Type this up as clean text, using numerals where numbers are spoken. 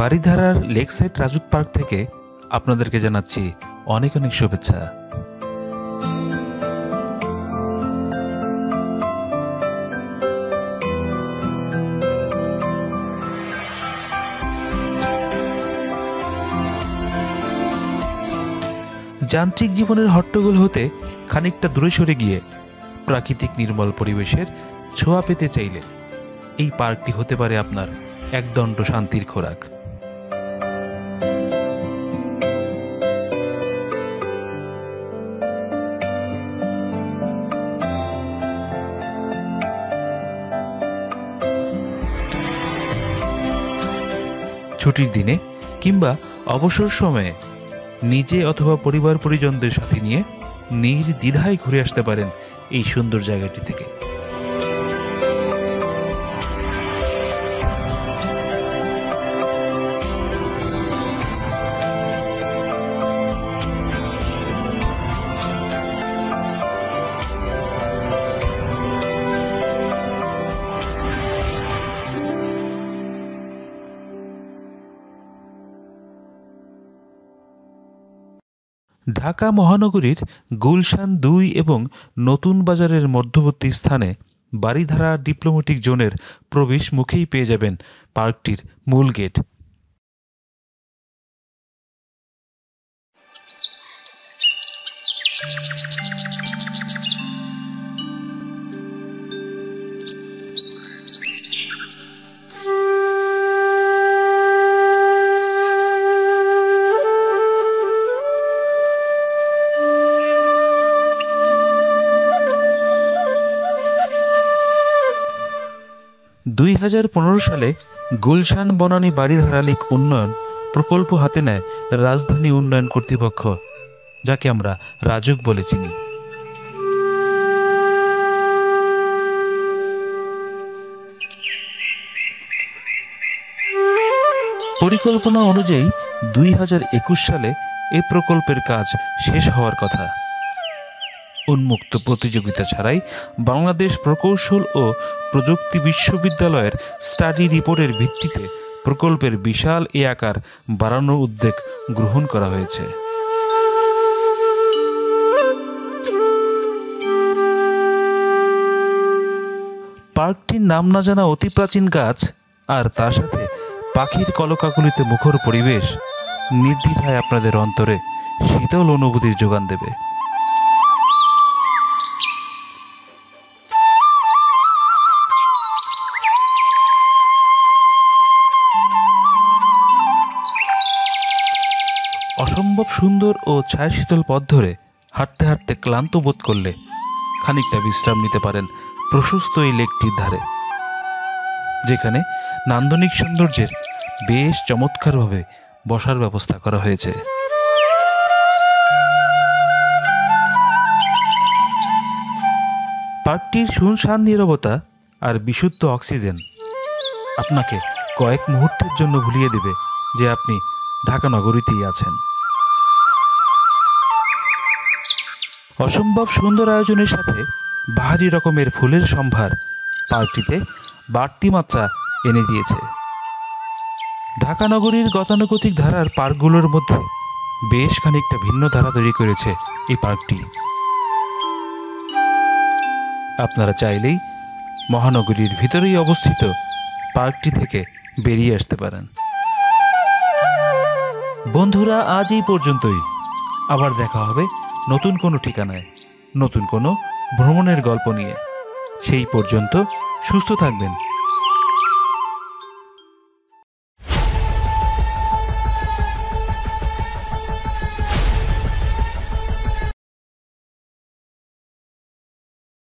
বারিধারার lakeside RAJUK park থেকে আপনাদেরকে জানাচ্ছি অনেক অনেক শুভেচ্ছা। যান্ত্রিক জীবনের হট্টগোল হতে খানিকটা দূরে সরে গিয়ে প্রাকৃতিক নির্মল পরিবেশের ছোঁয়া পেতে চাইলে এই পার্কটি হতে পারে আপনার একদণ্ড শান্তির খোরাক। ছুটির দিনে কিংবা অবসর সময়ে নিজে অথবা পরিবার পরিজনদের সাথে নিয়ে নির্দ্বিধায় ঘুরে আসতে পারেন এই সুন্দর জায়গাটি থেকে। ঢাকা মহানগরীর গুলশান ২ এবং নতুন বাজারের মধ্যবর্তী স্থানে বারিধারা ডিপ্লোম্যাটিক জোনের প্রবেশ মুখেই পেয়ে যাবেন পার্কটির মূল গেট। সালে গুলশান বনানী বারিধারা লেক উন্নয়ন প্রকল্প হাতে নেয় রাজধানী উন্নয়ন কর্তৃপক্ষ, যাকে আমরা রাজুক বলে চিনি। পরিকল্পনা অনুযায়ী ২০২১ সালে এ প্রকল্পের কাজ শেষ হওয়ার কথা। উন্মুক্ত প্রতিযোগিতা ছাড়াই বাংলাদেশ প্রকৌশল ও প্রযুক্তি বিশ্ববিদ্যালয়ের স্টাডি রিপোর্টের ভিত্তিতে প্রকল্পের বিশাল এ আকার বাড়ানোর উদ্যোগ গ্রহণ করা হয়েছে। পার্কটির নাম না জানা অতি প্রাচীন গাছ আর তার সাথে পাখির কলকাকলিতে মুখর পরিবেশ নির্দ্বিধায় আপনাদের অন্তরে শীতল অনুভূতির যোগান দেবে। অসম্ভব সুন্দর ও ছায়া শীতল পথ ধরে হাঁটতে হাঁটতে ক্লান্ত বোধ করলে খানিকটা বিশ্রাম নিতে পারেন প্রশস্ত এই লেকটির ধারে, যেখানে নান্দনিক সৌন্দর্যের বেশ চমৎকারভাবে বসার ব্যবস্থা করা হয়েছে। পার্কটির শুনশান নীরবতা আর বিশুদ্ধ অক্সিজেন আপনাকে কয়েক মুহূর্তের জন্য ভুলিয়ে দেবে যে আপনি ঢাকা নগরীতেই আছেন। অসম্ভব সুন্দর আয়োজনের সাথে বাহারি রকমের ফুলের সম্ভার পার্কটিতে বাড়তি মাত্রা এনে দিয়েছে। ঢাকা নগরীর গতানুগতিক ধারার পার্কগুলোর মধ্যে বেশ খানিকটা ভিন্ন ধারা তৈরি করেছে এই পার্কটি। আপনারা চাইলেই মহানগরীর ভিতরেই অবস্থিত পার্কটি থেকে বেরিয়ে আসতে পারেন। বন্ধুরা, আজ এই পর্যন্তই। আবার দেখা হবে নতুন কোনো ঠিকানায়, নতুন কোনো ভ্রমণের গল্প নিয়ে। সেই পর্যন্ত সুস্থ থাকবেন।